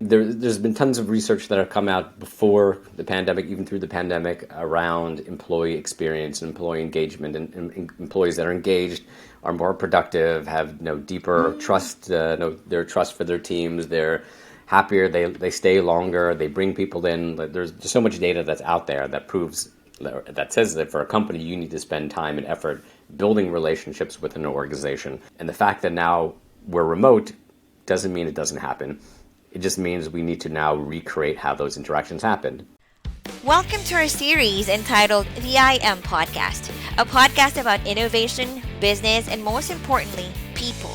There's been tons of research that have come out before the pandemic, even through the pandemic, around employee experience and employee engagement, and employees that are engaged are more productive, have deeper trust, their trust for their teams. They're happier. They stay longer. They bring people in. There's just so much data that's out there that says that for a company you need to spend time and effort building relationships with an organization. And the fact that now we're remote doesn't mean it doesn't happen. It just means we need to now recreate how those interactions happened. Welcome to our series entitled The IAM Podcast, a podcast about innovation, business, and most importantly, people.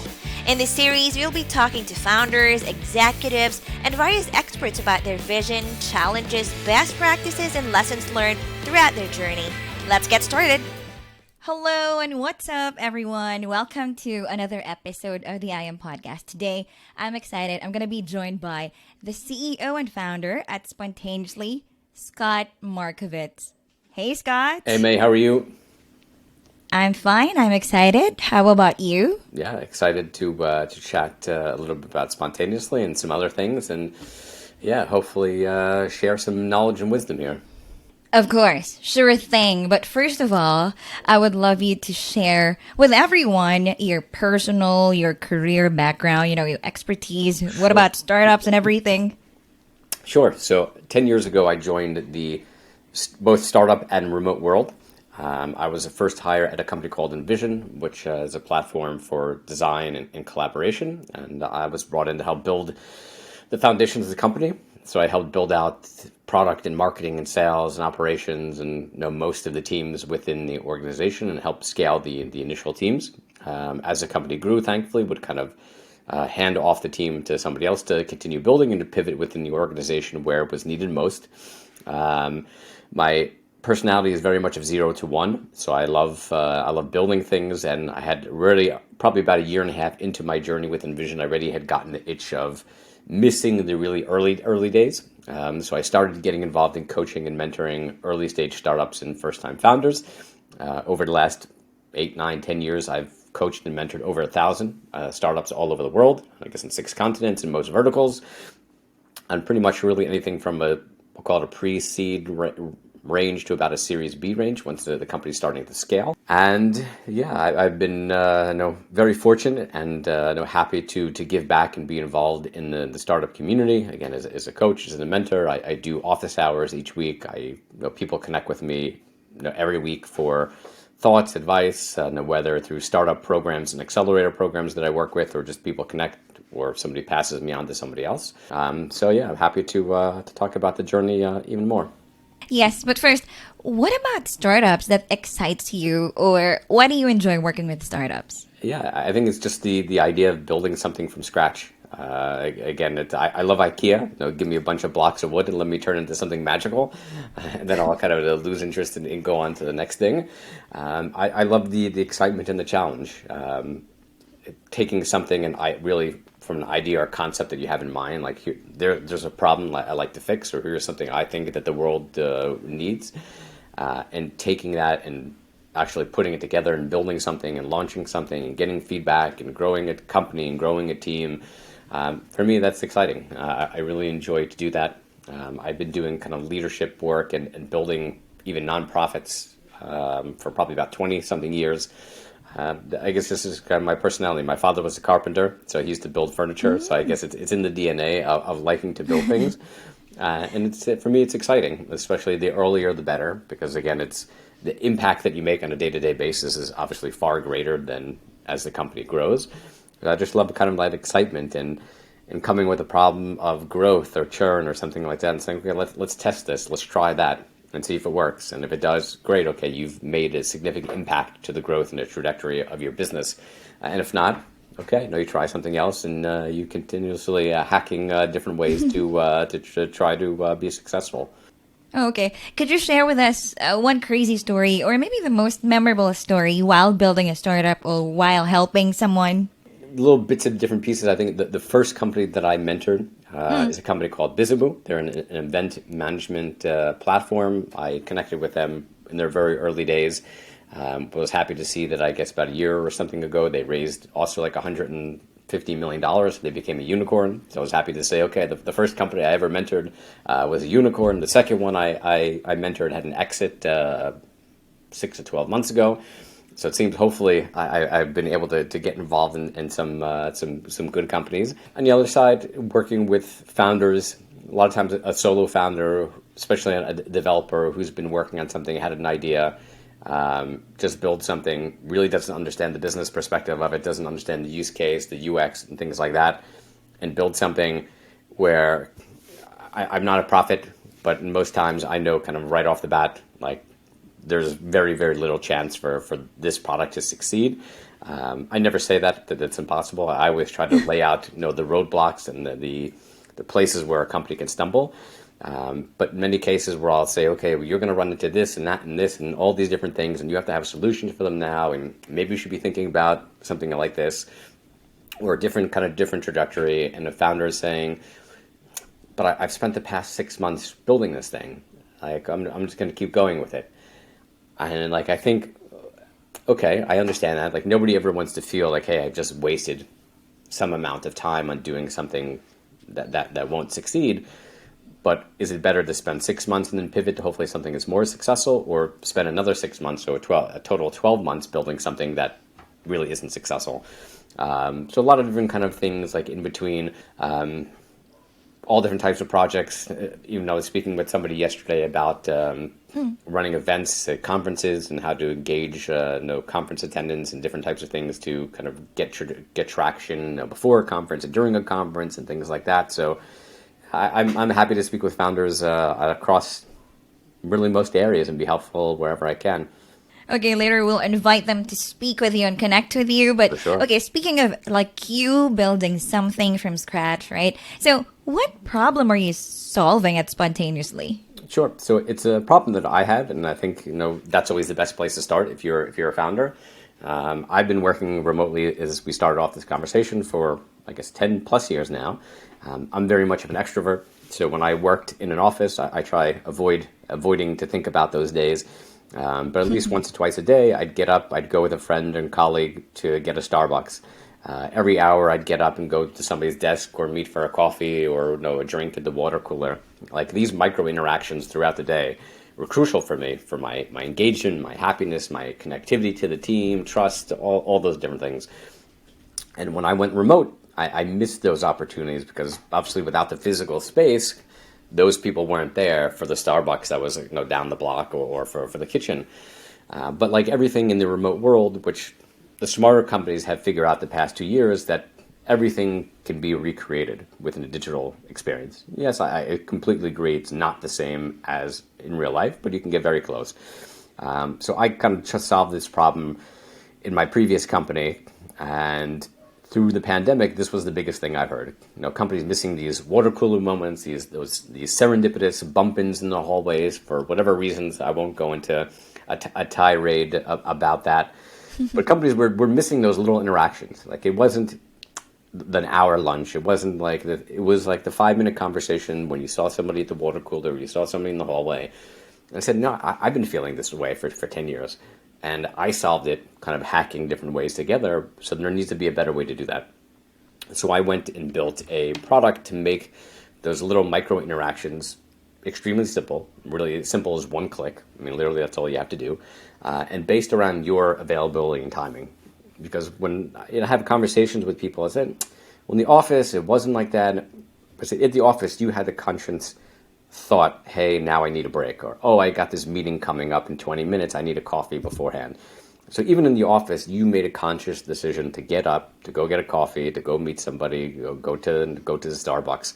In this series, we'll be talking to founders, executives, and various experts about their vision, challenges, best practices, and lessons learned throughout their journey. Let's get started. Hello and what's up, everyone? Welcome to another episode of the IAM Podcast. Today, I'm excited. I'm going to be joined by the CEO and founder at Spontaneousli, Scott Markovits. Hey, Scott. Hey, May, how are you? I'm fine. I'm excited. How about you? Yeah, excited to chat a little bit about Spontaneousli and some other things, and yeah, hopefully share some knowledge and wisdom here. Of course, sure thing. But first of all, I would love you to share with everyone your personal, your career background, your expertise. Sure. What about startups and everything? Sure. So 10 years ago, I joined both startup and remote world. I was a first hire at a company called Envision, which is a platform for design and collaboration. And I was brought in to help build the foundations of the company. So I helped build out product and marketing and sales and operations and most of the teams within the organization and help scale the initial teams. As the company grew, thankfully, would kind of hand off the team to somebody else to continue building and to pivot within the organization where it was needed most. My personality is very much of 0 to 1, so I love building things, and I had really probably about a year and a half into my journey with Envision, I already had gotten the itch of missing the really early days. So I started getting involved in coaching and mentoring early stage startups and first time founders. Over the last 8, 9, 10 years, I've coached and mentored over 1,000 startups all over the world, I guess in 6 continents and most verticals, and pretty much really anything from we'll call it a pre-seed range to about a Series B range once the company's starting to scale. And yeah, I've been very fortunate and happy to give back and be involved in the startup community. Again, as a coach, as a mentor, I do office hours each week. People connect with me every week for thoughts, advice, whether through startup programs and accelerator programs that I work with, or just people connect, or somebody passes me on to somebody else. So yeah, I'm happy to talk about the journey even more. Yes, but first, what about startups that excites you, or why do you enjoy working with startups? Yeah, I think it's just the idea of building something from scratch. Again, I love IKEA. Give me a bunch of blocks of wood and let me turn it into something magical, and then I'll kind of lose interest and go on to the next thing. I love the excitement and the challenge. Taking something and from an idea or concept that you have in mind, like there's a problem I like to fix, or here's something I think that the world needs, and taking that and actually putting it together and building something and launching something and getting feedback and growing a company and growing a team. For me, that's exciting. I really enjoy to do that. I've been doing kind of leadership work and building even nonprofits for probably about 20-something years. I guess this is kind of my personality. My father was a carpenter, so he used to build furniture. So I guess it's in the DNA of liking to build things. And for me, it's exciting, especially the earlier the better, because again, it's the impact that you make on a day-to-day basis is obviously far greater than as the company grows. But I just love kind of that excitement and coming with a problem of growth or churn or something like that and saying, okay, let's test this, let's try that and see if it works. And if it does, great, okay, you've made a significant impact to the growth and the trajectory of your business. And if not, okay, you try something else, and you continuously hacking different ways to try to be successful. Okay. Could you share with us one crazy story, or maybe the most memorable story while building a startup or while helping someone? Little bits of different pieces. I think the first company that I mentored is a company called Visible. They're an event management platform. I connected with them in their very early days. Was happy to see that I guess about a year or something ago, they raised also like $50 million. They became a unicorn. So I was happy to say, okay, the first company I ever mentored was a unicorn. The second one I mentored had an exit 6 to 12 months ago. So it seems hopefully I've been able to get involved in some good companies. On the other side, working with founders, a lot of times a solo founder, especially a developer who's been working on something, had an idea, just build something, really doesn't understand the business perspective of it, doesn't understand the use case, the UX, and things like that, and build something where I'm not a prophet, but most times I know kind of right off the bat, like, there's very, very little chance for this product to succeed. I never say that it's impossible. I always try to lay out, the roadblocks and the places where a company can stumble. But in many cases where I'll say, okay, well, you're going to run into this and that and this and all these different things, and you have to have solutions for them now, and maybe you should be thinking about something like this, or a different trajectory. And the founder is saying, but I've spent the past 6 months building this thing. Like, I'm just going to keep going with it. And like, I think, okay, I understand that. Like, nobody ever wants to feel like, hey, I've just wasted some amount of time on doing something that won't succeed. But is it better to spend 6 months and then pivot to hopefully something that's more successful, or spend another 6 months, so a total of 12 months building something that really isn't successful? So a lot of different kind of things like in between, all different types of projects. Even though I was speaking with somebody yesterday about running events at conferences and how to engage conference attendance and different types of things to kind of get traction before a conference and during a conference and things like that. So I'm happy to speak with founders across really most areas and be helpful wherever I can. Okay, later we'll invite them to speak with you and connect with you. But sure. Okay, speaking of like you building something from scratch, right? So what problem are you solving at Spontaneously? Sure. So it's a problem that I had, and I think that's always the best place to start if you're a founder. I've been working remotely as we started off this conversation for, I guess, 10 plus years now. I'm very much of an extrovert, so when I worked in an office, I try avoiding to think about those days. But at least once or twice a day, I'd get up, I'd go with a friend and colleague to get a Starbucks. Every hour, I'd get up and go to somebody's desk or meet for a coffee or a drink at the water cooler. Like, these micro interactions throughout the day were crucial for me, for my engagement, my happiness, my connectivity to the team, trust, all those different things. And when I went remote, I missed those opportunities because obviously without the physical space, those people weren't there for the Starbucks that was down the block or for the kitchen. But like everything in the remote world, which the smarter companies have figured out the past 2 years, that everything can be recreated within a digital experience. Yes, I completely agree. It's not the same as in real life, but you can get very close. So I kind of just solved this problem in my previous company, and through the pandemic, this was the biggest thing I've heard. Companies missing these water cooler moments, these serendipitous bump-ins in the hallways for whatever reasons. I won't go into a tirade about that. But companies were missing those little interactions. Like, it wasn't an hour lunch. It wasn't like it was like the 5-minute conversation when you saw somebody at the water cooler, or you saw somebody in the hallway. And I said, no, I've been feeling this way for 10 years. And I solved it kind of hacking different ways together. So there needs to be a better way to do that. So I went and built a product to make those little micro interactions extremely simple, really as simple as one click. I mean, literally, that's all you have to do. And based around your availability and timing. Because when I have conversations with people, I said, well, in the office, it wasn't like that. I said, at the office, you had the conscience thought, hey, now I need a break, or, oh, I got this meeting coming up in 20 minutes, I need a coffee beforehand. So even in the office, you made a conscious decision to get up, to go get a coffee, to go meet somebody, go to the Starbucks.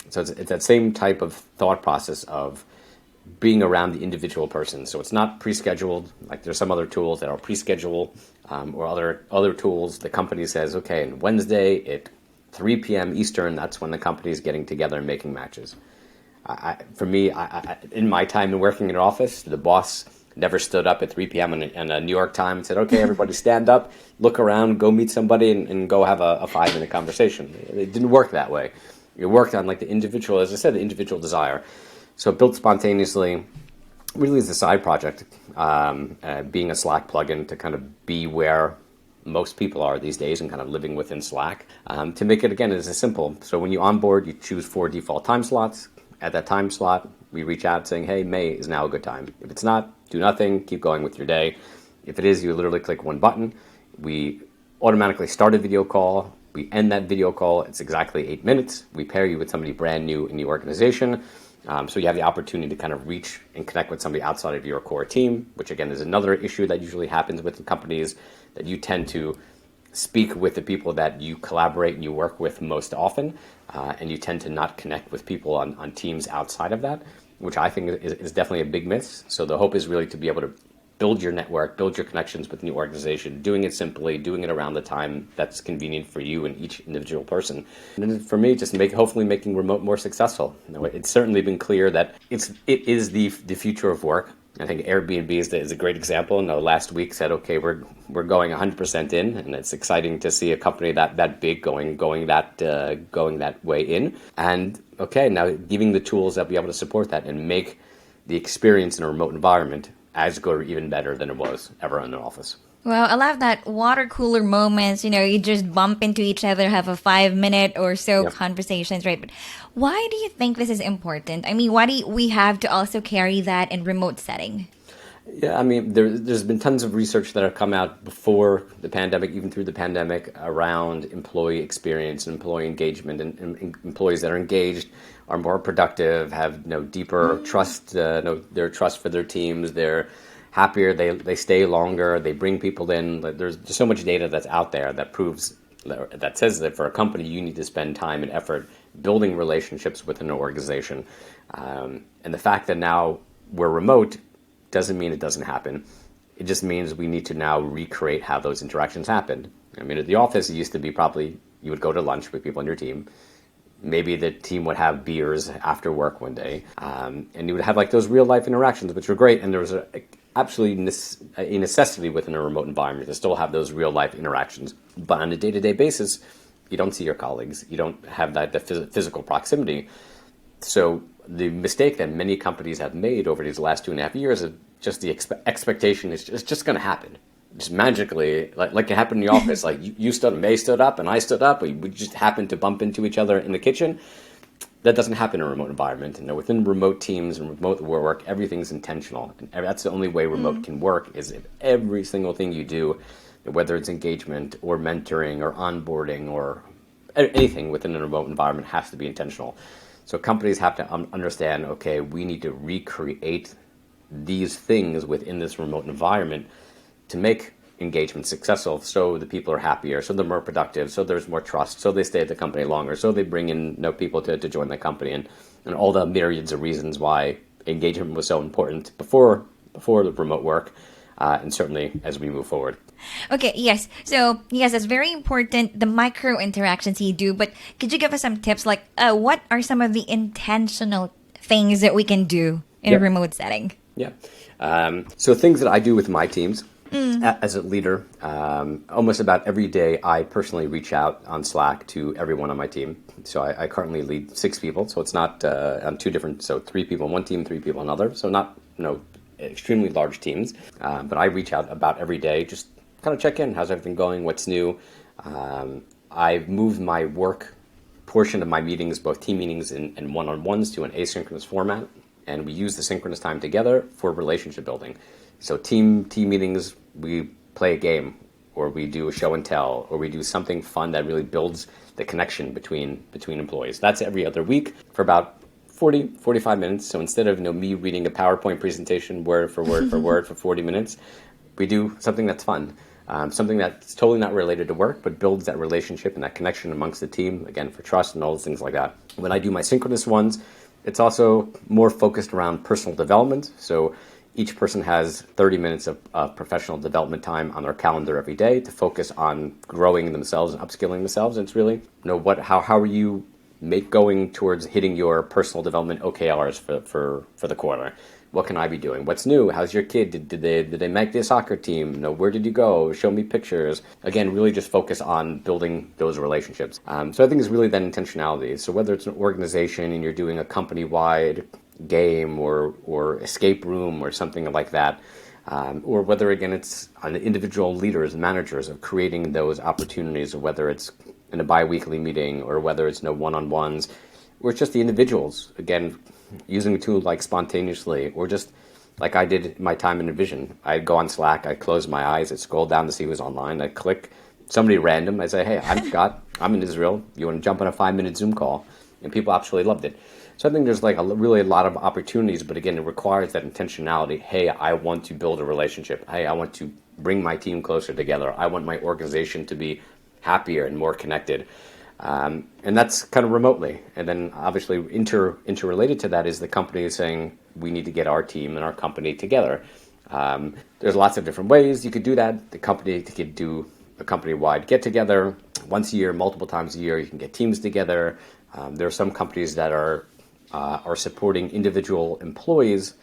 So it's that same type of thought process of being around the individual person. So it's not pre-scheduled, like there's some other tools that are pre-scheduled, or other tools. The company says, okay, on Wednesday at 3 p.m. Eastern, that's when the company is getting together and making matches. For me, in my time in working in an office, the boss never stood up at 3 p.m. in a New York time and said, okay, everybody stand up, look around, go meet somebody, and go have a 5-minute conversation. It didn't work that way. It worked on like the individual, as I said, the individual desire. So built Spontaneously really as a side project, being a Slack plugin to kind of be where most people are these days and kind of living within Slack, to make it, again, as simple. So when you onboard, you choose 4 default time slots. At that time slot, we reach out saying, hey, May is now a good time. If it's not, do nothing, keep going with your day. If it is, you literally click one button. We automatically start a video call. We end that video call. It's exactly 8 minutes. We pair you with somebody brand new in the organization. So you have the opportunity to kind of reach and connect with somebody outside of your core team, which again is another issue that usually happens within companies, that you tend to speak with the people that you collaborate and you work with most often, and you tend to not connect with people on teams outside of that, which I think is definitely a big miss. So the hope is really to be able to build your network, build your connections within the organization, doing it simply, doing it around the time that's convenient for you and each individual person. And then for me, just hopefully making remote more successful. It's certainly been clear that it is the future of work. I think Airbnb is a great example. Last week said, okay, we're going 100% in, and it's exciting to see a company that big going that way in. And okay, now giving the tools that be able to support that and make the experience in a remote environment as good or even better than it was ever in an office. Well, I love that water cooler moments. You just bump into each other, have a 5-minute or so conversations, right? But why do you think this is important? I mean, why do we have to also carry that in remote setting? Yeah, I mean, there's been tons of research that have come out before the pandemic, even through the pandemic, around employee experience and employee engagement, and employees that are engaged are more productive, have deeper trust, their trust for their teams, they're happier, they stay longer, they bring people in. There's just so much data that's out there that says that for a company, you need to spend time and effort building relationships within an organization. And the fact that now we're remote doesn't mean it doesn't happen. It just means we need to now recreate how those interactions happened. I mean, at the office, it used to be probably you would go to lunch with people on your team. Maybe the team would have beers after work one day, and you would have like those real life interactions, which were great. And there was absolutely a necessity within a remote environment to still have those real life interactions. But on a day-to-day basis, you don't see your colleagues. You don't have the physical proximity. So the mistake that many companies have made over these last 2.5 years is just the expectation is just going to happen. Just magically, like it happened in the office, like May stood up and I stood up. We just happened to bump into each other in the kitchen. That doesn't happen in a remote environment. Within remote teams and remote work, everything's intentional. And that's the only way remote can work, is if every single thing you do, whether it's engagement or mentoring or onboarding or anything within a remote environment, has to be intentional. So companies have to understand, okay, we need to recreate these things within this remote environment to make engagement successful, so the people are happier, so they're more productive, so there's more trust, so they stay at the company longer, so they bring in people to join the company, and all the myriads of reasons why engagement was so important before the remote work, and certainly as we move forward. Okay, yes. So, yes, it's very important, the micro interactions you do, but could you give us some tips, like what are some of the intentional things that we can do in a remote setting? Yeah. So things that I do with my teams, as a leader, almost about every day, I personally reach out on Slack to everyone on my team. So I currently lead 6 people. So it's not on 2 different, so 3 people on one team, 3 people on another. So not, extremely large teams. But I reach out about every day, just kind of check in. How's everything going? What's new? I've moved my work portion of my meetings, both team meetings and one-on-ones, to an asynchronous format. And we use the synchronous time together for relationship building. So team meetings, we play a game, or we do a show and tell, or we do something fun that really builds the connection between employees. That's every other week for about 45 minutes. So instead of me reading a PowerPoint presentation word for word for word for 40 minutes, we do something that's fun. Something that's totally not related to work, but builds that relationship and that connection amongst the team, again, for trust and all those things like that. When I do my synchronous ones, it's also more focused around personal development. So each person has 30 minutes of professional development time on their calendar every day to focus on growing themselves and upskilling themselves. And it's really, how are you going towards hitting your personal development OKRs for the quarter? What can I be doing? What's new? How's your kid? Did they make the soccer team? Where did you go? Show me pictures. Again, really just focus on building those relationships. So I think it's really that intentionality. So whether it's an organization and you're doing a company-wide game or escape room or something like that, or whether, again, it's on individual leaders and managers of creating those opportunities, or whether it's in a bi-weekly meeting, or whether it's no one-on-ones, or it's just the individuals, again, using a tool like Spontaneously, or just like I did my time in Envision. I'd go on Slack, I'd close my eyes, I'd scroll down to see who's online, I'd click somebody random, I'd say, hey, I'm Scott, I'm in Israel, you want to jump on a 5-minute Zoom call? And people absolutely loved it. So I think there's like really a lot of opportunities, but again, it requires that intentionality. Hey, I want to build a relationship. Hey, I want to bring my team closer together. I want my organization to be happier and more connected. And that's kind of remotely. And then obviously interrelated to that is the company saying, we need to get our team and our company together. There's lots of different ways you could do that. The company could do a company-wide get-together once a year, multiple times a year. You can get teams together. There are some companies that are supporting individual employees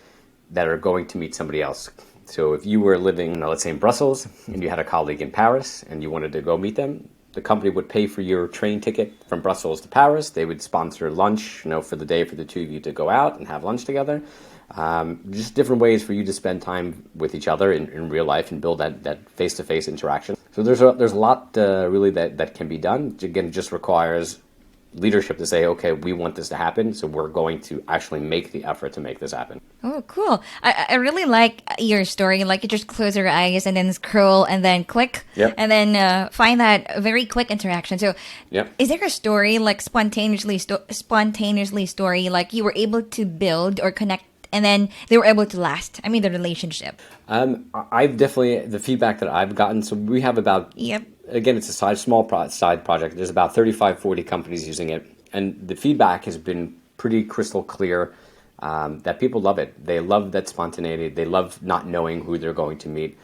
that are going to meet somebody else. So if you were living, let's say in Brussels, and you had a colleague in Paris and you wanted to go meet them, the company would pay for your train ticket from Brussels to Paris. They would sponsor lunch, for the day for the two of you to go out and have lunch together. Just different ways for you to spend time with each other in real life and build that face-to-face interaction. So there's a lot really that can be done. Again, it just requires leadership to say, okay, we want this to happen, so we're going to actually make the effort to make this happen. Oh, cool. I really like your story. Like, you just close your eyes and then scroll and then click, Yep. and then find that very quick interaction. So Yep. is there a story, like spontaneously story, like you were able to build or connect and then they were able to last? I mean, the relationship. I've definitely, the feedback that I've gotten, so we have about, Yep. again, it's a side project. There's about 35, 40 companies using it. And the feedback has been pretty crystal clear that people love it. They love that spontaneity. They love not knowing who they're going to meet.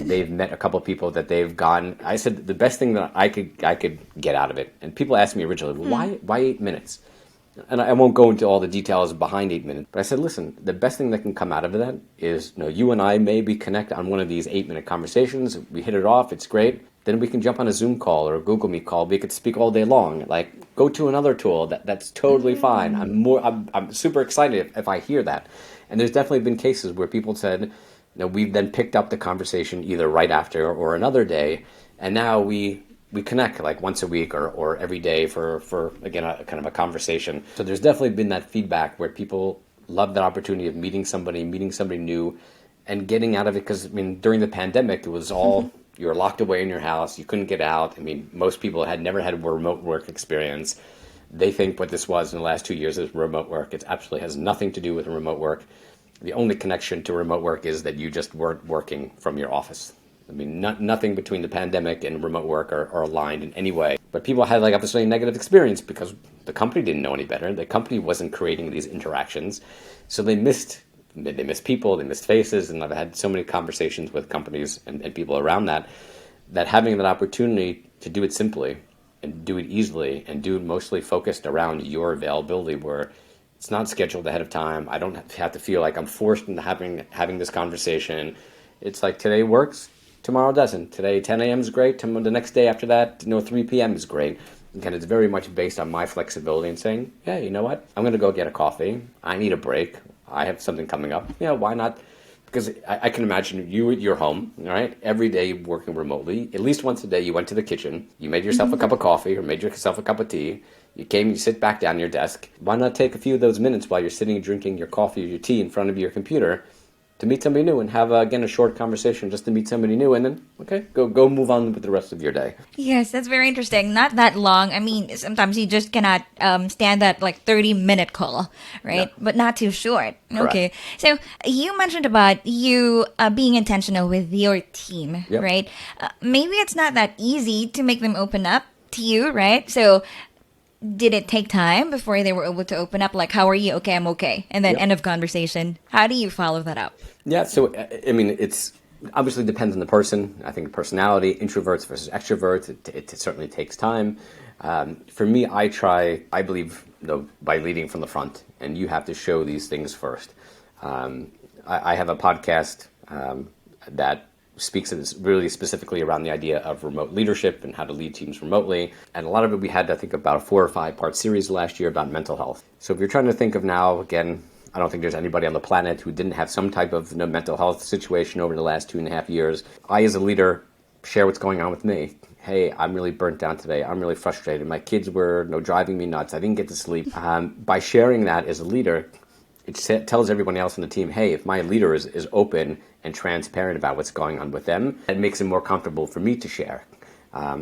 They've met a couple of people that they've gone. I said the best thing that I could get out of it. And people asked me originally, why 8 minutes? And I won't go into all the details behind 8 minutes, but I said, listen, the best thing that can come out of that is, you and I maybe connect on one of these 8-minute conversations. We hit it off. It's great. Then we can jump on a Zoom call or a Google Meet call. We could speak all day long. Like, go to another tool. That's totally fine. I'm super excited if I hear that. And there's definitely been cases where people said, we've then picked up the conversation either right after or another day, and now we connect like once a week or every day for again, a kind of a conversation. So there's definitely been that feedback where people love that opportunity of meeting somebody new and getting out of it. Because, during the pandemic, it was all, you were locked away in your house. You couldn't get out. Most people had never had a remote work experience. They think what this was in the last 2 years is remote work. It absolutely has nothing to do with remote work. The only connection to remote work is that you just weren't working from your office. Nothing between the pandemic and remote work are aligned in any way. But people had like obviously a negative experience because the company didn't know any better. The company wasn't creating these interactions. So they missed people, they missed faces. And I've had so many conversations with companies and people around that having that opportunity to do it simply and do it easily and do it mostly focused around your availability, where it's not scheduled ahead of time. I don't have to feel like I'm forced into having this conversation. It's like today works, tomorrow doesn't. Today 10 a.m. is great. The next day after that, 3 p.m. is great. Again, it's very much based on my flexibility and saying, yeah, you know what? I'm going to go get a coffee. I need a break. I have something coming up. Why not? Because I can imagine you at your home, all right, every day working remotely. At least once a day you went to the kitchen, you made yourself a cup of coffee or made yourself a cup of tea. You came, you sit back down your desk. Why not take a few of those minutes while you're sitting drinking your coffee or your tea in front of your computer to meet somebody new and have, again, a short conversation just to meet somebody new, and then, okay, go move on with the rest of your day. Yes, that's very interesting. Not that long. Sometimes you just cannot stand that like 30-minute call, right? No. But not too short. Correct. Okay. So you mentioned about you being intentional with your team, Yep. right? Maybe it's not that easy to make them open up to you, right? So did it take time before they were able to open up? Like, how are you? Okay, I'm okay. And then Yep. end of conversation. How do you follow that up? Yeah, so, it's obviously depends on the person. I think personality, introverts versus extroverts, it certainly takes time. For me, I believe, by leading from the front, and you have to show these things first. I have a podcast that speaks to this really specifically around the idea of remote leadership and how to lead teams remotely. And a lot of it we had, I think, about a 4 or 5 part series last year about mental health. So if you're trying to think of now, again, I don't think there's anybody on the planet who didn't have some type of mental health situation over the last 2.5 years. I, as a leader, share what's going on with me. Hey, I'm really burnt down today. I'm really frustrated. My kids were driving me nuts. I didn't get to sleep. By sharing that as a leader, it tells everyone else on the team, hey, if my leader is open and transparent about what's going on with them, it makes it more comfortable for me to share.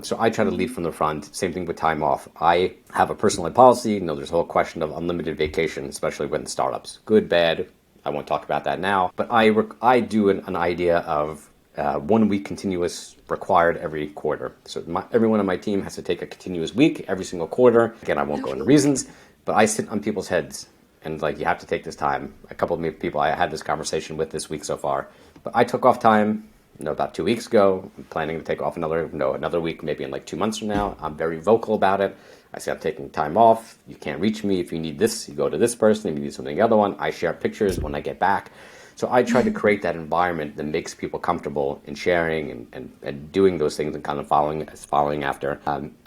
So I try to lead from the front. Same thing with time off. I have a personal policy. There's a whole question of unlimited vacation, especially with startups. Good, bad. I won't talk about that now. But I do an idea of 1 week continuous required every quarter. So everyone on my team has to take a continuous week every single quarter. Again, I won't go into reasons, but I sit on people's heads and you have to take this time. A couple of people I had this conversation with this week so far. But I took off time about 2 weeks ago. I'm planning to take off another week, maybe in 2 months from now. I'm very vocal about it. I say I'm taking time off. You can't reach me. If you need this, you go to this person. If you need something, the other one. I share pictures when I get back. So I try to create that environment that makes people comfortable in sharing and doing those things and kind of following after.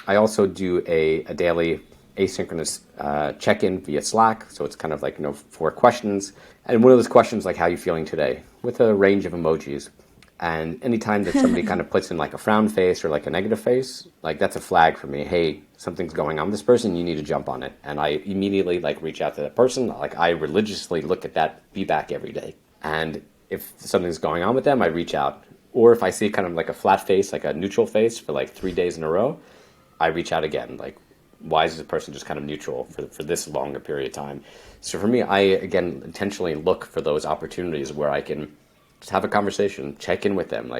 I also do a daily asynchronous check-in via Slack. So it's kind of 4 questions. And one of those questions how are you feeling today? With a range of emojis. And anytime that somebody kind of puts in a frown face or a negative face, that's a flag for me. Hey, something's going on with this person. You need to jump on it. And I immediately reach out to that person. I religiously look at that feedback every day. And if something's going on with them, I reach out. Or if I see kind of a flat face, a neutral face for 3 days in a row, I reach out again. Why is this person just kind of neutral for this long a period of time? So for me, I, again, intentionally look for those opportunities where I can just have a conversation, check in with them,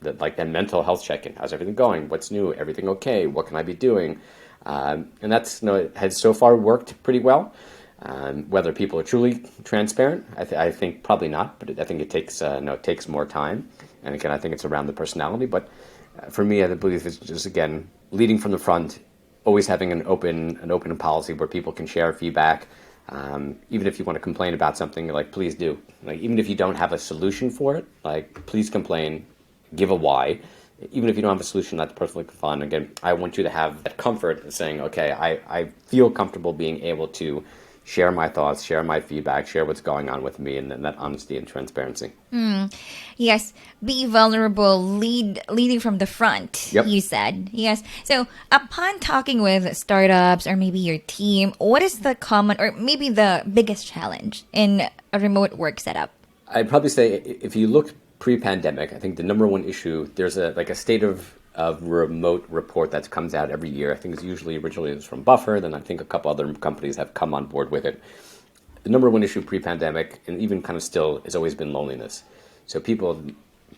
that mental health check-in. How's everything going? What's new? Everything okay? What can I be doing? And that's it has so far worked pretty well. Whether people are truly transparent, I think probably not, but I think it takes more time. And again, I think it's around the personality. But for me, I believe it's just, again, leading from the front, always having an open policy where people can share feedback. Even if you want to complain about something, please do. Even if you don't have a solution for it, please complain, give a why. Even if you don't have a solution, that's perfectly fine. Again, I want you to have that comfort of saying, okay, I feel comfortable being able to share my thoughts, share my feedback, share what's going on with me, and then that honesty and transparency. Yes, be vulnerable, leading from the front, Yep. You said. Yes. So upon talking with startups or maybe your team, what is the common or maybe the biggest challenge in a remote work setup? I'd probably say if you look pre-pandemic, I think the number one issue, there's a state of remote report that comes out every year. I think it's usually originally it was from Buffer, then I think a couple other companies have come on board with it. The number one issue pre-pandemic, and even kind of still, has always been loneliness. So people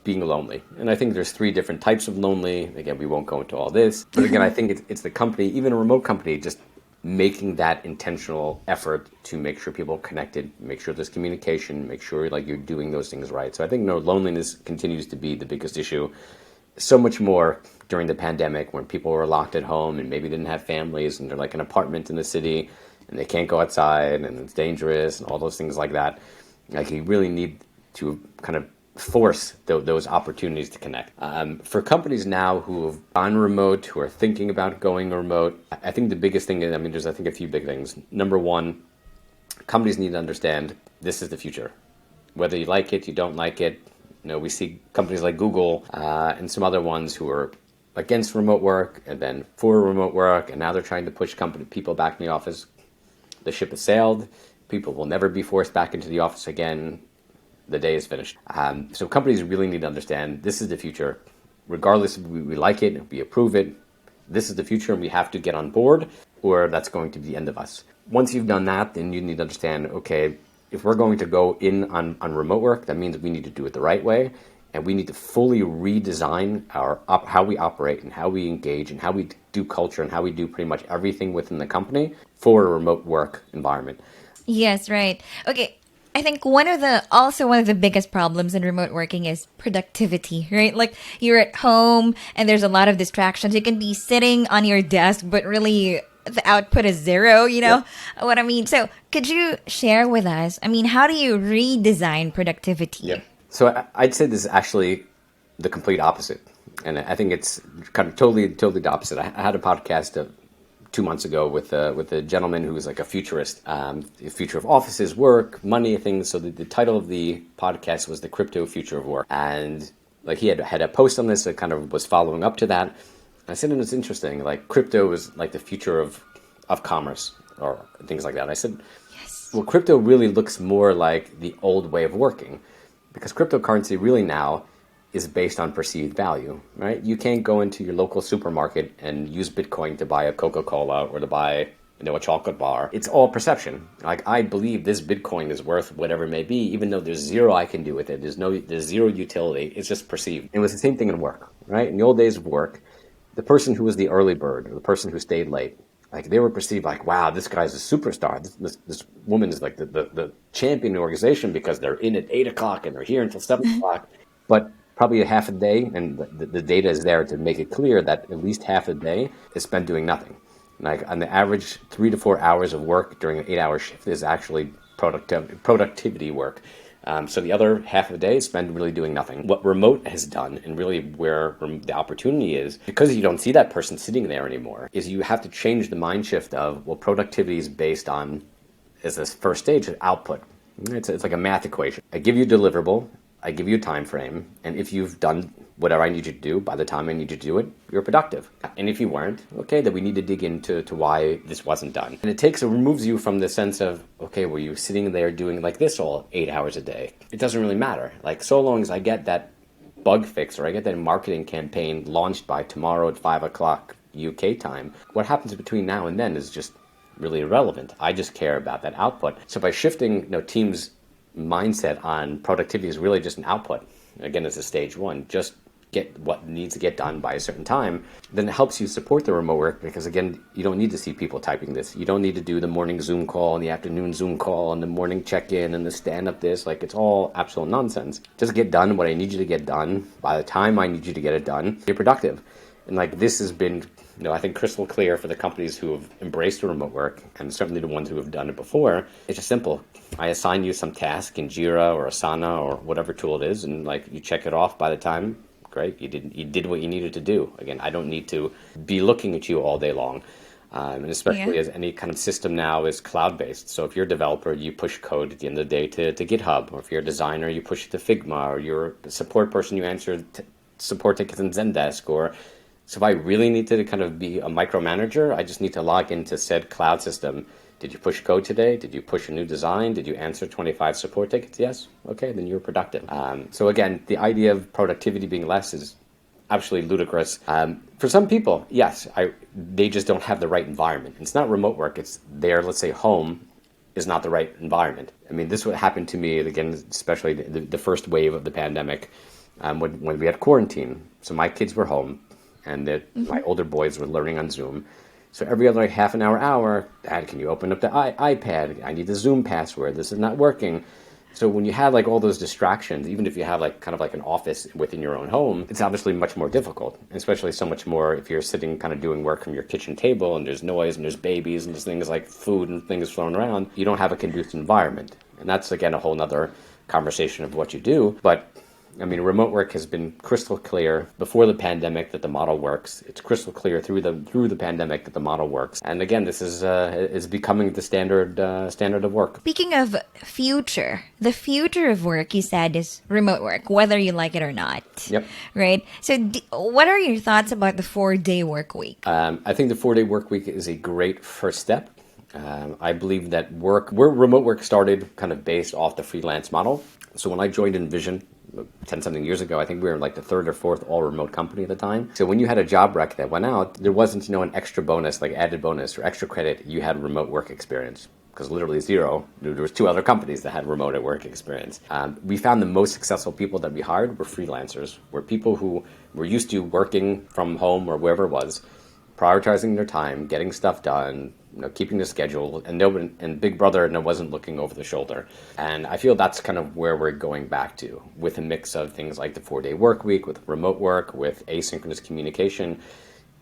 being lonely. And I think there's 3 different types of lonely. Again, we won't go into all this. But again, I think it's the company, even a remote company, just making that intentional effort to make sure people are connected, make sure there's communication, make sure you're doing those things right. So I think loneliness continues to be the biggest issue. So much more during the pandemic when people were locked at home and maybe didn't have families and they're an apartment in the city and they can't go outside and it's dangerous and all those things like that. You really need to kind of force those opportunities to connect. For companies now who have gone remote, who are thinking about going remote, I think the biggest thing is, there's a few big things. Number one, companies need to understand this is the future. Whether you like it, you don't like it. We see companies like Google and some other ones who are against remote work and then for remote work, and now they're trying to push people back in the office. The ship has sailed. People will never be forced back into the office again. The day is finished. So companies really need to understand this is the future. Regardless if we like it, we approve it, this is the future and we have to get on board or that's going to be the end of us. Once you've done that, then you need to understand, okay, if we're going to go in on remote work, that means we need to do it the right way. And we need to fully redesign how we operate and how we engage and how we do culture and how we do pretty much everything within the company for a remote work environment. Yes, right. Okay. I think one of the biggest problems in remote working is productivity, right? You're at home and there's a lot of distractions. You can be sitting on your desk, but really the output is 0, Yep. what I mean? So could you share with us, how do you redesign productivity? Yep. So I'd say this is actually the complete opposite. And I think it's kind of totally the opposite. I had a podcast 2 months ago with a gentleman who was like a futurist, the future of offices, work, money, things. So the title of the podcast was The Crypto Future of Work. And like he had a post on this that kind of was following up to that. I said, and it's interesting, like crypto is like the future of commerce or things like that. I said, Yes. well, crypto really looks more like the old way of working, because cryptocurrency really now is based on perceived value, right? You can't go into your local supermarket and use Bitcoin to buy a Coca-Cola or to buy, a chocolate bar. It's all perception. Like, I believe this Bitcoin is worth whatever it may be, even though there's zero I can do with it. There's zero utility. It's just perceived. It was the same thing in work, right? In the old days of work, the person who was the early bird, or the person who stayed late, like they were perceived like, wow, this guy's a superstar. This woman is like the champion of the organization because they're in at 8 o'clock and they're here until 7 o'clock. But probably a half a day, and the data is there to make it clear that at least half a day is spent doing nothing. Like on the average, 3 to 4 hours of work during an 8-hour shift is actually productivity work. So the other half of the day is spent really doing nothing. What remote has done, and really where the opportunity is, because you don't see that person sitting there anymore, is you have to change the mind shift of, well, productivity is based on, as this first stage, output. It's like a math equation. I give you a deliverable, I give you a time frame, and if you've done whatever I need you to do, by the time I need you to do it, you're productive. And if you weren't, okay, then we need to dig into why this wasn't done. And it removes you from the sense of, okay, were you sitting there doing like this all 8 hours a day? It doesn't really matter. Like, so long as I get that bug fix, or I get that marketing campaign launched by tomorrow at 5 o'clock UK time, what happens between now and then is just really irrelevant. I just care about that output. So by shifting, teams' mindset on productivity is really just an output. Again, it's a stage one. Just get what needs to get done by a certain time. Then it helps you support the remote work, because again, you don't need to see people typing this. You don't need to do the morning Zoom call and the afternoon Zoom call and the morning check-in and the stand-up this. Like, it's all absolute nonsense. Just get done what I need you to get done. By the time I need you to get it done, you're productive. And like, this has been, I think crystal clear for the companies who have embraced the remote work, and certainly the ones who have done it before. It's just simple. I assign you some task in Jira or Asana or whatever tool it is, and like, you check it off by the time, great, you did what you needed to do. Again, I don't need to be looking at you all day long. And especially as any kind of system now is cloud-based. So if you're a developer, you push code at the end of the day to GitHub, or if you're a designer, you push it to Figma, or you're a support person, you answer support tickets in Zendesk, or so if I really need to kind of be a micromanager, I just need to log into said cloud system. Did you push code today? Did you push a new design? Did you answer 25 support tickets? Yes? Okay, then you're productive. So again, the idea of productivity being less is absolutely ludicrous. For some people, yes, they just don't have the right environment. It's not remote work. It's their, let's say, home is not the right environment. I mean, this would happen to me, again, especially the first wave of the pandemic, when we had quarantine. So my kids were home, and my older boys were learning on Zoom. So every other half an hour, Dad, can you open up the iPad? I need the Zoom password. This is not working. So when you have like all those distractions, even if you have like kind of like an office within your own home, it's obviously much more difficult, especially so much more if you're sitting kind of doing work from your kitchen table and there's noise and there's babies and there's things like food and things thrown around. You don't have a conducive environment. And that's, again, a whole nother conversation of what you do. But I mean, remote work has been crystal clear before the pandemic that the model works. It's crystal clear through the pandemic that the model works. And again, this is becoming the standard of work. Speaking of future, the future of work, you said, is remote work, whether you like it or not. Yep. Right? So what are your thoughts about the 4-day work week? I think the 4-day work week is a great first step. I believe that remote work started kind of based off the freelance model. So when I joined Envision 10-something years ago, I think we were like the third or fourth all-remote company at the time. So when you had a job rec that went out, there wasn't an extra bonus, like added bonus or extra credit. You had remote work experience, because literally zero. There was 2 other companies that had remote work experience. We found the most successful people that we hired were freelancers, were people who were used to working from home or wherever it was, prioritizing their time, getting stuff done, keeping the schedule, and Big Brother wasn't looking over the shoulder. And I feel that's kind of where we're going back to, with a mix of things like the 4-day work week, with remote work, with asynchronous communication.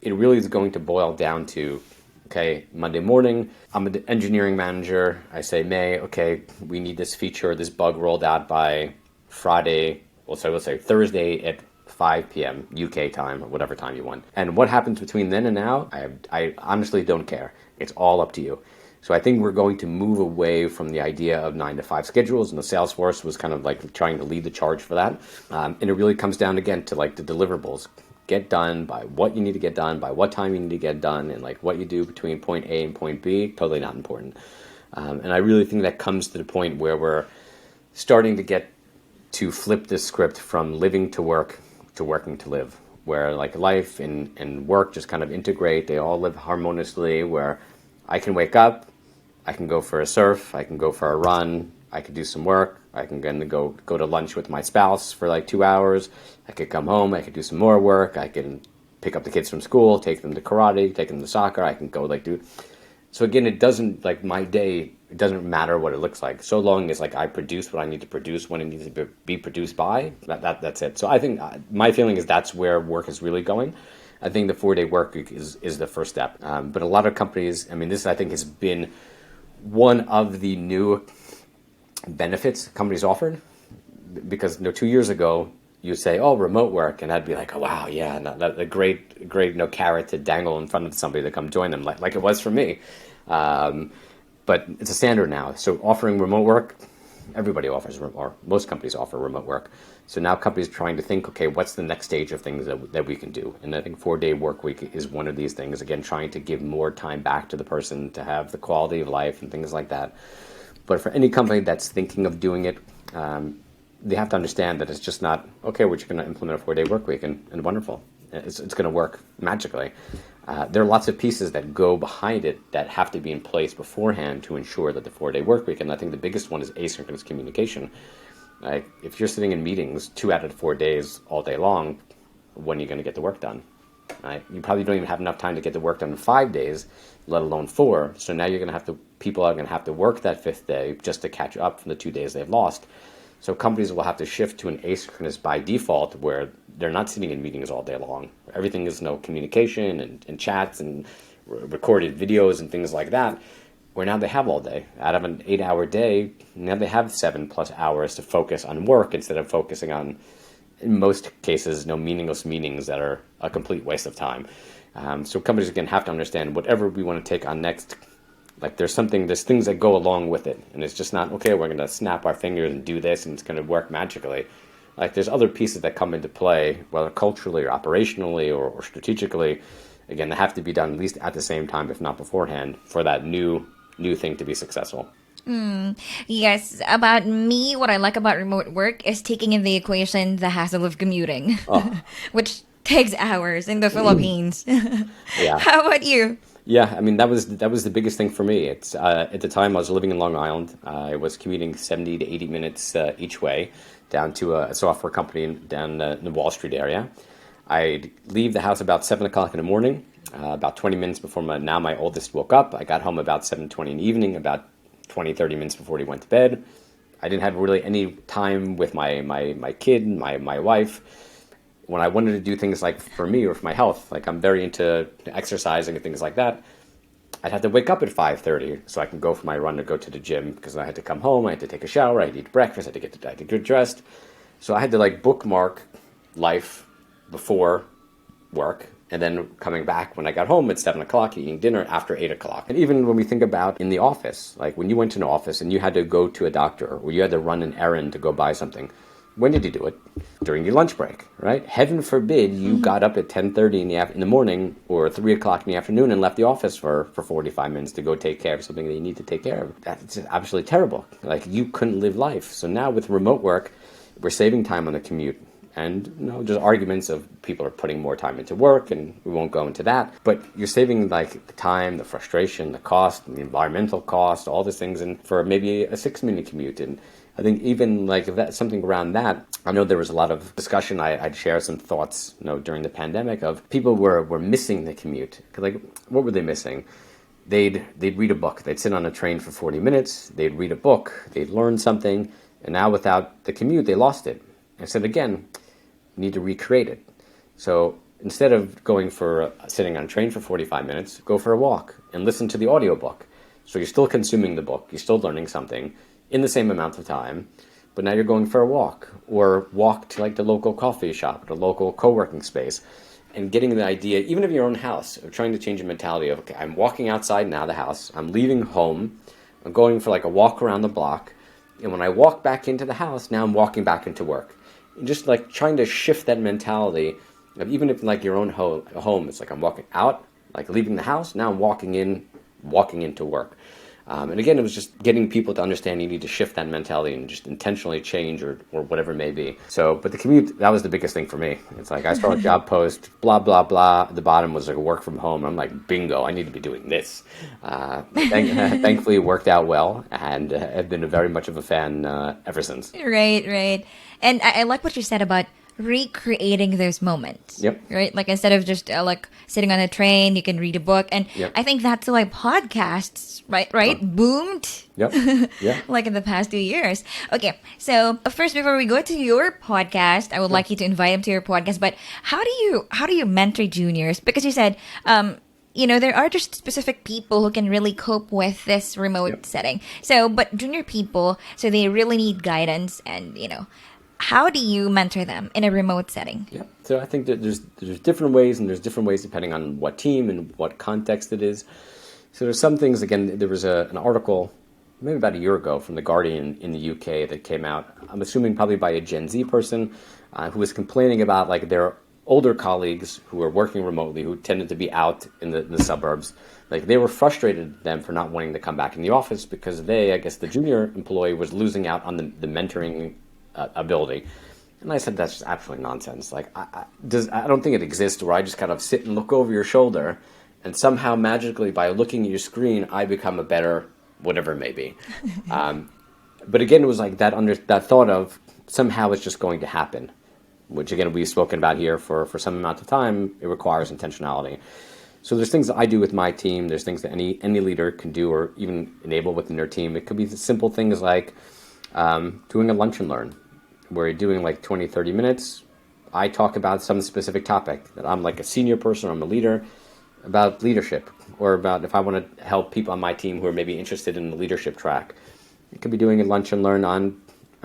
It really is going to boil down to, okay, Monday morning, I'm an engineering manager. I say, May, okay, we need this feature, this bug rolled out by Friday. Well, so let's say Thursday at 5 p.m. UK time, or whatever time you want. And what happens between then and now, I honestly don't care. It's all up to you. So I think we're going to move away from the idea of 9 to 5 schedules, and the Salesforce was kind of like trying to lead the charge for that. And it really comes down again to like the deliverables. Get done by what you need to get done, by what time you need to get done, and like what you do between point A and point B, totally not important. And I really think that comes to the point where we're starting to get to flip the script from living to work to working to live, where like life and work just kind of integrate. They all live harmoniously, where I can wake up, I can go for a surf, I can go for a run, I could do some work, I can go to lunch with my spouse for like 2 hours, I could come home, I could do some more work, I can pick up the kids from school, take them to karate, take them to soccer, I can go like do. So again, it doesn't, like my day, it doesn't matter what it looks like, so long as like I produce what I need to produce when it needs to be produced by, that's it. So I think my feeling is that's where work is really going. I think the 4-day work week is the first step. But a lot of companies, I mean, this I think has been one of the new benefits companies offered, because 2 years ago you say, oh, remote work, and I'd be like, oh wow, yeah, that's a great carrot to dangle in front of somebody to come join them, like it was for me. But it's a standard now. So offering remote work, everybody offers, or most companies offer remote work. So now companies are trying to think, okay, what's the next stage of things that we can do? And I think 4-day work week is one of these things. Again, trying to give more time back to the person to have the quality of life and things like that. But for any company that's thinking of doing it, they have to understand that it's just not, okay, we're just going to implement a 4-day work week and wonderful. It's going to work magically. There are lots of pieces that go behind it that have to be in place beforehand to ensure that the 4-day work week, and I think the biggest one is asynchronous communication. Like if you're sitting in meetings 2 out of 4 days all day long, when are you going to get the work done? Right? You probably don't even have enough time to get the work done in 5 days, let alone 4. So now people are going to have to work that 5th day just to catch up from the 2 days they've lost. So companies will have to shift to an asynchronous by default, where they're not sitting in meetings all day long. Everything is communication and chats and recorded videos and things like that, where now they have all day. Out of an 8-hour day, now they have 7+ hours to focus on work instead of focusing on, in most cases, meaningless meetings that are a complete waste of time. So companies, again, have to understand whatever we want to take on next, like there's things that go along with it. And it's just not, okay, we're going to snap our fingers and do this and it's going to work magically. Like there's other pieces that come into play, whether culturally or operationally or strategically. Again, they have to be done at least at the same time, if not beforehand, for that new thing to be successful. Yes, about me, what I like about remote work is taking in the equation the hassle of commuting, which takes hours in the Philippines. Yeah. How about you? Yeah, I mean, that was the biggest thing for me. It's at the time I was living in Long Island. I was commuting 70 to 80 minutes each way down to a software company down in the Wall Street area. I'd leave the house about 7 o'clock in the morning, about 20 minutes before my oldest woke up. I got home about 7:20 in the evening, about 20, 30 minutes before he went to bed. I didn't have really any time with my kid, my wife. When I wanted to do things like for me or for my health, like I'm very into exercising and things like that, I'd have to wake up at 5:30 so I can go for my run to go to the gym, because I had to come home, I had to take a shower, I had to eat breakfast, I had to get dressed. So I had to like bookmark life before work, and then coming back when I got home at 7 o'clock, eating dinner after 8 o'clock. And even when we think about in the office, like when you went to an office and you had to go to a doctor or you had to run an errand to go buy something, when did you do it? During your lunch break, right? Heaven forbid you got up at 10:30 in the morning or 3 o'clock in the afternoon and left the office for 45 minutes to go take care of something that you need to take care of. That's absolutely terrible. Like you couldn't live life. So now with remote work, we're saving time on the commute. And there's arguments of people are putting more time into work, and we won't go into that. But you're saving like the time, the frustration, the cost, the environmental cost, all these things, and for maybe a 6-minute commute. And I think even like if that's something around that, I know there was a lot of discussion. I'd share some thoughts, during the pandemic of people were missing the commute. Like, what were they missing? They'd read a book. They'd sit on a train for 40 minutes. They'd read a book. They'd learn something. And now without the commute, they lost it. I said, again, you need to recreate it. So instead of going for sitting on a train for 45 minutes, go for a walk and listen to the audiobook. So you're still consuming the book. You're still learning something in the same amount of time, but now you're going for a walk, or walk to like the local coffee shop, the local co-working space, and getting the idea, even of your own house, of trying to change the mentality of, okay, I'm walking outside now the house, I'm leaving home, I'm going for like a walk around the block, and when I walk back into the house, now I'm walking back into work. And just like trying to shift that mentality of, even if like your own home, it's like I'm walking out, like leaving the house, now I'm walking into work. And again, it was just getting people to understand you need to shift that mentality and just intentionally change or whatever it may be. So, but the commute, that was the biggest thing for me. It's like I saw a job post, blah, blah, blah. At the bottom was like a work from home. I'm like, bingo, I need to be doing this. Thankfully, it worked out well, and I've been very much of a fan ever since. Right, right. And I like what you said about recreating those moments. Yep. Right? Like instead of just like sitting on a train, you can read a book. And Yep. I think that's why podcasts, right, boomed. Yep. Yeah. Like in the past 2 years. Okay, so first, before we go to your podcast, I would like you to invite them to your podcast. But how do you mentor juniors? Because you said, there are just specific people who can really cope with this remote setting. So, but junior people, so they really need guidance, and how do you mentor them in a remote setting? Yeah. So I think that there's different ways, and there's different ways depending on what team and what context it is. So there's some things, again, there was an article maybe about a year ago from The Guardian in the UK that came out, I'm assuming probably by a Gen Z person, who was complaining about like their older colleagues who were working remotely, who tended to be out in the suburbs. Like they were frustrated at them for not wanting to come back in the office because I guess the junior employee was losing out on the mentoring ability. And I said, that's just absolutely nonsense. Like, I don't think it exists where I just kind of sit and look over your shoulder, and somehow magically by looking at your screen, I become a better whatever it may be. But again, it was like that thought of somehow it's just going to happen, which again, we've spoken about here for some amount of time. It requires intentionality. So there's things that I do with my team. There's things that any leader can do or even enable within their team. It could be simple things like doing a lunch and learn, where you're doing like 20, 30 minutes. I talk about some specific topic that I'm like a senior person, or I'm a leader, about leadership, or about if I want to help people on my team who are maybe interested in the leadership track. It could be doing a lunch and learn on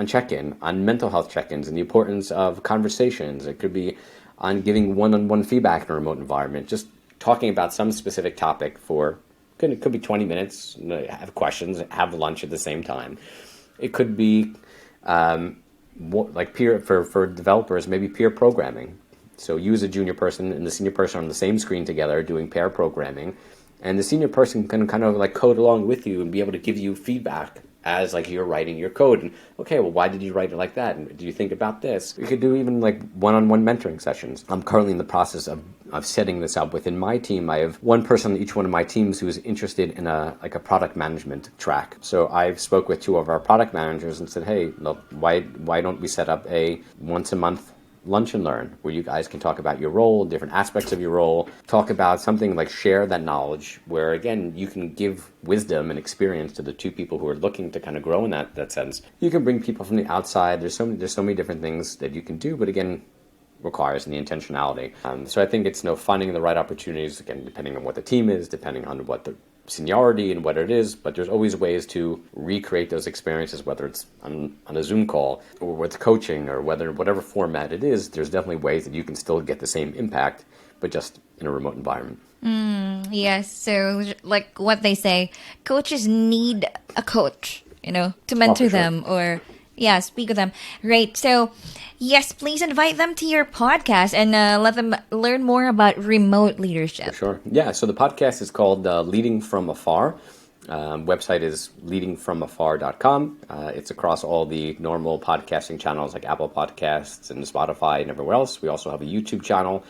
check-in, on mental health check-ins and the importance of conversations. It could be on giving one-on-one feedback in a remote environment, just talking about some specific topic it could be 20 minutes, have questions, have lunch at the same time. It could be like peer for developers, maybe peer programming. So you as a junior person and the senior person on the same screen together doing pair programming, and the senior person can kind of like code along with you and be able to give you feedback as like you're writing your code. And okay, well, why did you write it like that? And do you think about this? We could do even like one-on-one mentoring sessions. I'm currently in the process of setting this up within my team. I have one person on each one of my teams who is interested in a product management track. So I've spoke with two of our product managers and said, hey, look, why don't we set up a once a month lunch and learn where you guys can talk about your role, different aspects of your role, talk about something like share that knowledge, where again you can give wisdom and experience to the two people who are looking to kind of grow in that sense. You can bring people from the outside. There's so many different things that you can do, but again, requires the intentionality. So I think it's finding the right opportunities, again, depending on what the team is, depending on what the seniority and what it is, but there's always ways to recreate those experiences, whether it's on a Zoom call or with coaching or whatever format it is. There's definitely ways that you can still get the same impact, but just in a remote environment. Yes, so like what they say, coaches need a coach, to mentor them or speak with them. Right. So yes, please invite them to your podcast and let them learn more about remote leadership. For sure. Yeah. So the podcast is called Leading From Afar. Website is leadingfromafar.com. It's across all the normal podcasting channels like Apple Podcasts and Spotify and everywhere else. We also have a YouTube channel.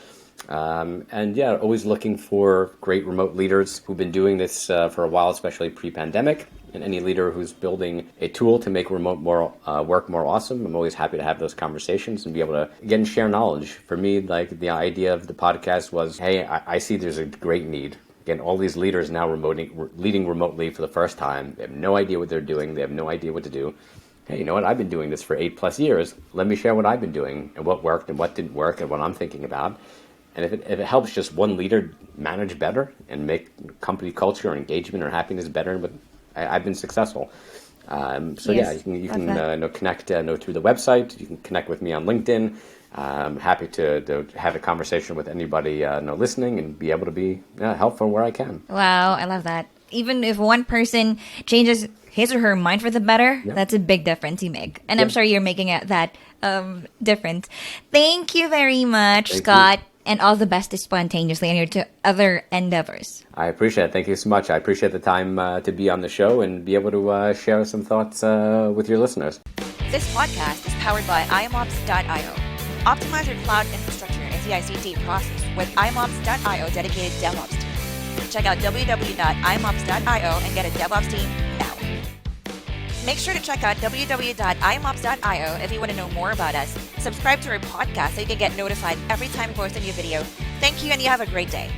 Always looking for great remote leaders who've been doing this for a while, especially pre-pandemic. And any leader who's building a tool to make remote work more awesome, I'm always happy to have those conversations and be able to, again, share knowledge. For me, like the idea of the podcast was, hey, I see there's a great need. Again, all these leaders now leading remotely for the first time. They have no idea what they're doing. They have no idea what to do. Hey, you know what? I've been doing this for 8+ years. Let me share what I've been doing and what worked and what didn't work and what I'm thinking about. And if it helps just one leader manage better and make company culture or engagement or happiness better, but I've been successful. So Yes, you love can that. connect through the website. You can connect with me on LinkedIn. I'm happy to have a conversation with anybody listening and be able to be helpful where I can. Wow, I love that. Even if one person changes his or her mind for the better, Yeah. that's a big difference you make. And I'm Yeah. sure you're making that difference. Thank you very much, Thank you. Scott, and all the best to Spontaneously and your other endeavors. I appreciate it. Thank you so much. I appreciate the time to be on the show and be able to share some thoughts with your listeners. This podcast is powered by IAMOps.io. Optimize your cloud infrastructure and CI/CD process with IAMOps.io dedicated DevOps team. Check out www.iamops.io and get a DevOps team now. Make sure to check out www.iamops.io if you want to know more about us. Subscribe to our podcast so you can get notified every time we post a new video. Thank you, and you have a great day.